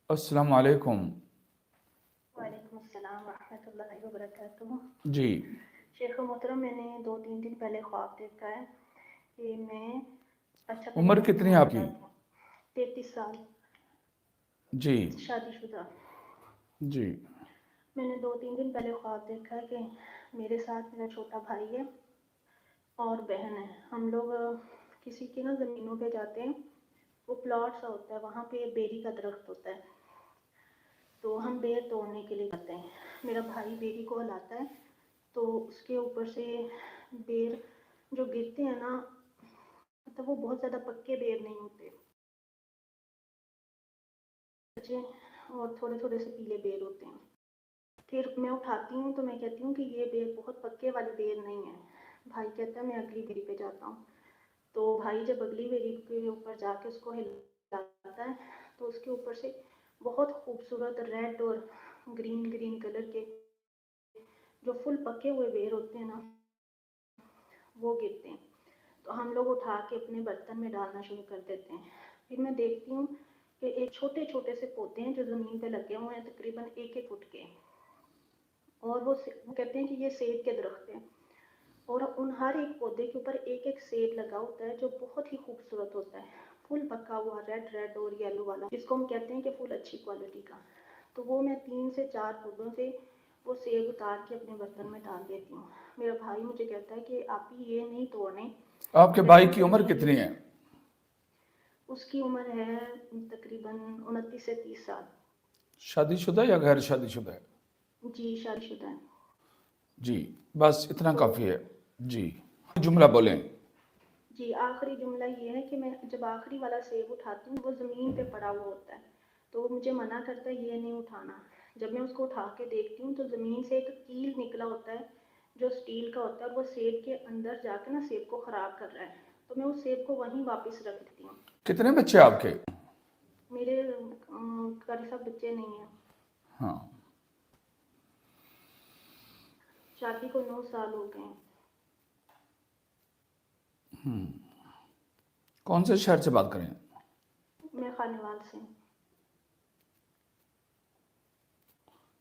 السلام علیکم۔ وعلیکم السلام ورحمۃ اللہ وبرکاتہ۔ جی شیخ محترم، میں نے 2-3 دن پہلے خواب دیکھا ہے کہ میں اچھا پہلے عمر میں کتنی ہے آپ کی؟ بتاتی ہوں۔ 33 سال، جی شادی شدہ۔ جی میں نے 2-3 دن پہلے خواب دیکھا ہے کہ میرے ساتھ میرا چھوٹا بھائی ہے اور بہن ہے۔ ہم لوگ کسی کی زمینوں پہ جاتے ہیں، وہ پلاٹ سا ہوتا ہے، وہاں پہ بیری کا درخت ہوتا ہے، تو ہم بیر توڑنے کے لیے جاتے ہیں۔ میرا بھائی بیری کو ہلاتا ہے تو اس کے اوپر سے بیر جو گرتے ہیں نا، مطلب وہ بہت زیادہ پکے بیر نہیں ہوتے، اور تھوڑے تھوڑے سے پیلے بیر ہوتے ہیں۔ پھر میں اٹھاتی ہوں تو میں کہتی ہوں کہ یہ بیر بہت پکے والی بیر نہیں ہے۔ بھائی کہتا ہے میں اگلی بیری پہ جاتا ہوں، تو بھائی جب اگلی بیری کے اوپر جا کے اس کو ہلاتا ہے تو اس کے اوپر سے بہت خوبصورت ریڈ اور گرین کلر کے جو فل پکے ہوئے بیر ہوتے ہیں نا، وہ گرتے ہیں۔ تو ہم لوگ اٹھا کے اپنے برتن میں ڈالنا شروع کر دیتے ہیں۔ پھر میں دیکھتی ہوں کہ ایک چھوٹے چھوٹے سے پودے ہیں جو زمین پہ لگے ہوئے ہیں، تقریباً 1-1 فٹ کے، اور وہ کہتے ہیں کہ یہ سیب کے درخت ہیں، اور ان ہر ایک پودے کے اوپر ایک ایک سیب لگا ہوتا ہے جو بہت ہی خوبصورت ہوتا ہے، پھول پکا ہوا ریڈ اور یلو والا، جس کو ہم کہتے ہیں کہ پھول اچھی کوالٹی کا۔ تو وہ میں 3 سے 4 پودوں سے وہ سیب اتار کے اپنے برتن میں ڈال دیتی ہوں۔ میرا بھائی مجھے کہتا ہے کہ آپ یہ نہیں توڑنے۔ آپ کے بھائی کی عمر کتنی ہے؟ اس کی عمر ہے تقریباً 29 سے 30 سال۔ شادی شدہ یا غیر شادی شدہ ہے؟ جی شادی شدہ ہے۔ جی بس اتنا تو کافی ہے۔ جی جملہ بولیں۔ جی آخری جملہ یہ ہے کہ میں جب آخری والا سیب اٹھاتی ہوں وہ زمین پہ پڑا ہوا ہوتا ہے، تو وہ مجھے منع کرتا ہے یہ نہیں اٹھانا۔ جب میں اس کو اٹھا کے دیکھتی ہوں تو زمین سے ایک کیل نکلا ہوتا ہے جو سٹیل کا ہوتا ہے، اور وہ سیب کے اندر جا کے سیب کو خراب کر رہا ہے، تو میں اس سیب کو وہیں واپس رکھ دیتی ہوں۔ کتنے بچے آپ کے؟ میرے قاری صاحب بچے نہیں ہیں، ہاں شادی کو 9 سال ہو گئے ہیں۔ کون سے شہر سے بات کریں؟ میں خانیوال سے۔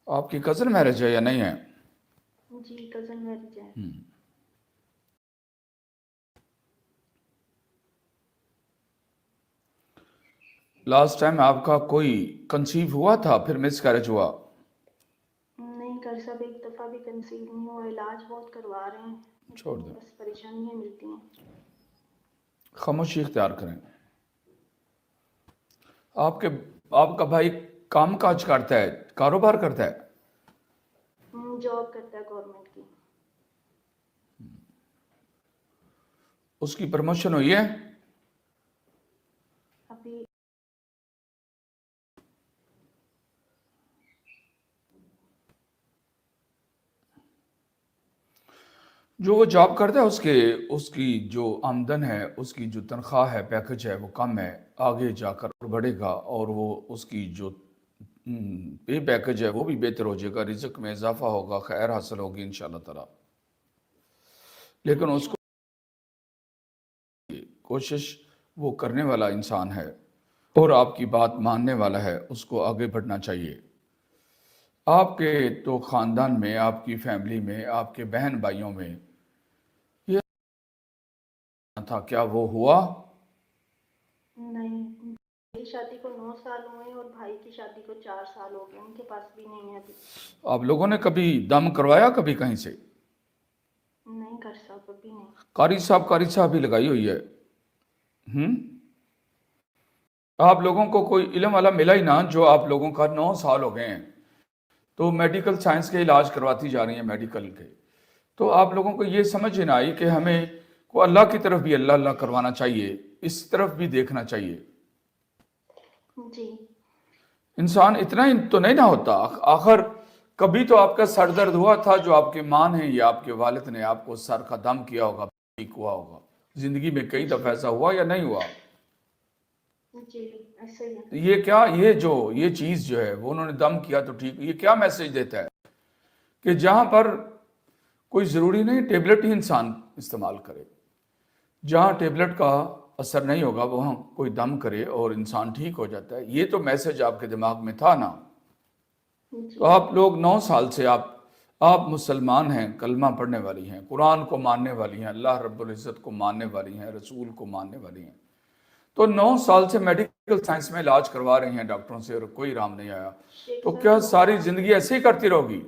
آپ کی کزن میرج ہے یا نہیں ہے؟ جی کزن میرج ہے۔ لاسٹ ٹائم آپ کا کوئی کنسیو ہوا تھا پھر مس کیریج ہوا؟ نہیں قاری صاحب، ایک دفعہ بھی کنسیو نہیں ہوا، علاج بہت کروا رہے ہیں چھوڑ لیکن دیں، بس پریشانیاں ملتی ہیں۔ خاموشی اختیار کریں۔ آپ کا بھائی کام کاج کرتا ہے، کاروبار کرتا ہے؟ جاب کرتا ہے گورنمنٹ کی۔ اس کی پروموشن ہوئی ہے؟ ابھی جو وہ جاب کرتا ہے اس کی جو آمدن ہے، اس کی جو تنخواہ ہے، پیکج ہے، وہ کم ہے، آگے جا کر بڑھے گا، اور وہ اس کی جو پے پیکج ہے وہ بھی بہتر ہو جائے گا، رزق میں اضافہ ہوگا، خیر حاصل ہوگی انشاءاللہ تعالی۔ لیکن اس کو کوشش وہ کرنے والا انسان ہے اور آپ کی بات ماننے والا ہے، اس کو آگے بڑھنا چاہیے۔ آپ کے تو خاندان میں، آپ کی فیملی میں، آپ کے بہن بھائیوں میں یہ تھا، کیا وہ ہوا؟ نہیں، میری شادی کو 9 سال ہوئے اور بھائی کی شادی کو 4 سال ہو گئے، ان کے پاس بھی نہیں ہے ابھی۔ آپ لوگوں نے کبھی دم کروایا کبھی کہیں سے؟ نہیں قاری صاحب، ابھی نہیں۔ قاری صاحب بھی لگائی ہوئی ہے۔ آپ لوگوں کو کوئی علم والا ملا ہی نہ، جو آپ لوگوں کا 9 سال ہو گئے ہیں تو میڈیکل سائنس کے علاج کرواتی جا رہی ہیں، میڈیکل کے، تو آپ لوگوں کو یہ سمجھ نہ آئی کہ ہمیں کو اللہ کی طرف بھی اللہ کروانا چاہیے، اس طرف بھی دیکھنا چاہیے۔ جی انسان اتنا ہی تو نہیں نہ ہوتا، آخر کبھی تو آپ کا سر درد ہوا تھا جو آپ کے ماں نے یا آپ کے والد نے آپ کو سر کا دم کیا ہوگا، ٹھیک ہوا ہوگا۔ زندگی میں کئی دفعہ ایسا ہوا یا نہیں ہوا؟ جی ایسے ہی ہے۔ یہ چیز جو ہے وہ انہوں نے دم کیا تو ٹھیک، یہ کیا میسج دیتا ہے کہ جہاں پر کوئی ضروری نہیں ٹیبلٹ ہی انسان استعمال کرے، جہاں ٹیبلٹ کا اثر نہیں ہوگا، وہاں کوئی دم کرے اور انسان ٹھیک ہو جاتا ہے. یہ تو میسج آپ کے دماغ میں تھا نا. جی تو آپ لوگ 9 سال سے آپ مسلمان ہیں، کلمہ پڑھنے والی ہیں، قرآن کو ماننے والی ہیں، اللہ رب العزت کو ماننے والی ہیں، رسول کو ماننے والی ہیں. تو 9 سال سے میڈیکل سائنس میں علاج کروا رہی ہیں ڈاکٹروں سے اور کوئی آرام نہیں آیا. شیخ تو صاحب کیا ساری زندگی ایسے ہی کرتی رہو گی؟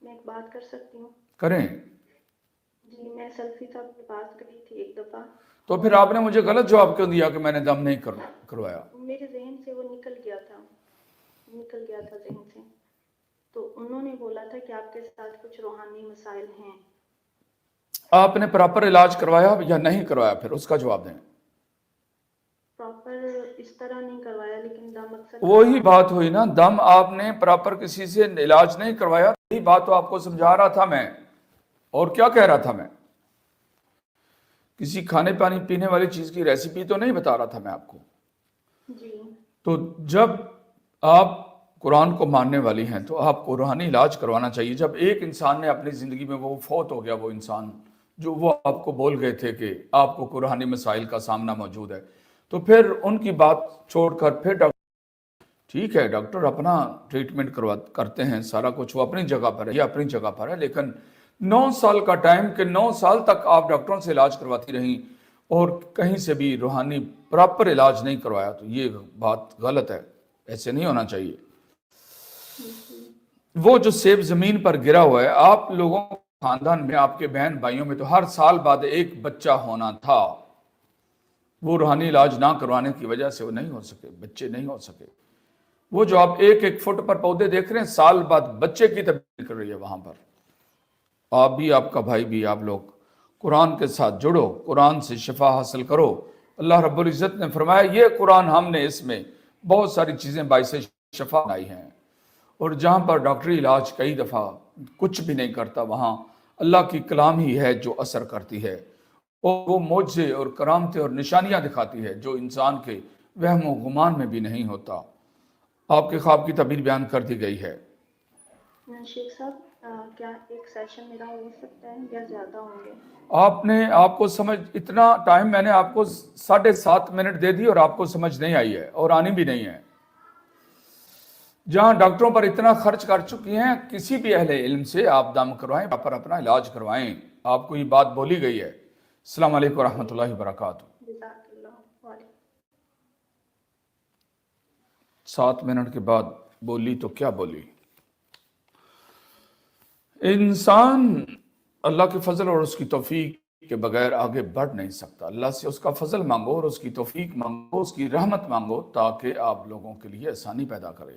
میں ایک بات کر سکتی ہوں؟ کریں. جی میں سلفی صاحب کے پاس گئی تھی ایک دفعہ. تو پھر آپ نے مجھے غلط جواب کیوں دیا کہ میں نے دم نہیں کروایا؟ میرے ذہن سے وہ نکل گیا تھا ذہن سے. تو انہوں نے بولا تھا کہ آپ کے ساتھ کچھ روحانی مسائل ہیں. آپ نے پراپر علاج کروایا یا نہیں کروایا؟ پھر اس کا جواب دیں. پراپر اس طرح نہیں کروایا لیکن دم اکثر وہی بات ہوئی نا، دم آپ نے پراپر کسی سے علاج نہیں کروایا. یہی بات تو آپ کو سمجھا رہا تھا میں. اور کیا کہہ رہا تھا میں؟ کسی کھانے پانی پینے والی چیز کی ریسیپی تو نہیں بتا رہا تھا میں آپ کو. جی تو جب آپ قرآن کو ماننے والی ہیں تو آپ کو روحانی علاج کروانا چاہیے. جب ایک انسان نے اپنی زندگی میں وہ فوت ہو گیا، وہ انسان جو وہ آپ کو بول گئے تھے کہ آپ کو روحانی مسائل کا سامنا موجود ہے، تو پھر ان کی بات چھوڑ کر پھر ٹھیک ہے ڈاکٹر اپنا ٹریٹمنٹ کرتے ہیں، سارا کچھ وہ اپنی جگہ پر ہے، یہ اپنی جگہ پر ہے. لیکن 9 سال کا ٹائم کہ 9 سال تک آپ ڈاکٹروں سے علاج کرواتی رہیں اور کہیں سے بھی روحانی پراپر علاج نہیں کروایا، تو یہ بات غلط ہے. ایسے نہیں ہونا چاہیے. وہ جو سیب زمین پر گرا ہوا ہے، آپ لوگوں خاندان میں، آپ کے بہن بھائیوں میں تو ہر سال بعد ایک بچہ ہونا تھا. وہ روحانی علاج نہ کروانے کی وجہ سے وہ نہیں ہو سکے، بچے نہیں ہو سکے. وہ جو آپ 1-1 فٹ پر پودے دیکھ رہے ہیں، سال بعد بچے کی تبدیلی کر رہی ہے وہاں پر. آپ بھی، آپ کا بھائی بھی، آپ لوگ قرآن کے ساتھ جڑو، قرآن سے شفا حاصل کرو. اللہ رب العزت نے فرمایا یہ قرآن ہم نے اس میں بہت ساری چیزیں باعث شفا بنائی ہیں. اور جہاں پر ڈاکٹری علاج کئی دفعہ کچھ بھی نہیں کرتا، وہاں اللہ کی کلام ہی ہے جو اثر کرتی ہے، اور وہ معجزے اور کرامتیں اور نشانیاں دکھاتی ہے جو انسان کے وہم و گمان میں بھی نہیں ہوتا. آپ کے خواب کی تعبیر بیان کر دی گئی ہے. شیخ صاحب کیا ایک سیشن میرا ہو سکتا ہے یا زیادہ ہوں گے؟ آپ کو سمجھ، اتنا ٹائم میں نے آپ کو 7.5 منٹ دے دی اور آپ کو سمجھ نہیں آئی ہے اور آنی بھی نہیں ہے. جہاں ڈاکٹروں پر اتنا خرچ کر چکی ہیں، کسی بھی اہل علم سے آپ دم کروائیں، پر اپنا علاج کروائیں. آپ کو یہ بات بولی گئی ہے. السلام علیکم ورحمۃ اللہ وبرکاتہ. جزاک اللہ. وعلیکم. 7 منٹ کے بعد بولی تو کیا بولی؟ انسان اللہ کے فضل اور اس کی توفیق کے بغیر آگے بڑھ نہیں سکتا. اللہ سے اس کا فضل مانگو اور اس کی توفیق مانگو، اس کی رحمت مانگو، تاکہ آپ لوگوں کے لیے آسانی پیدا کرے.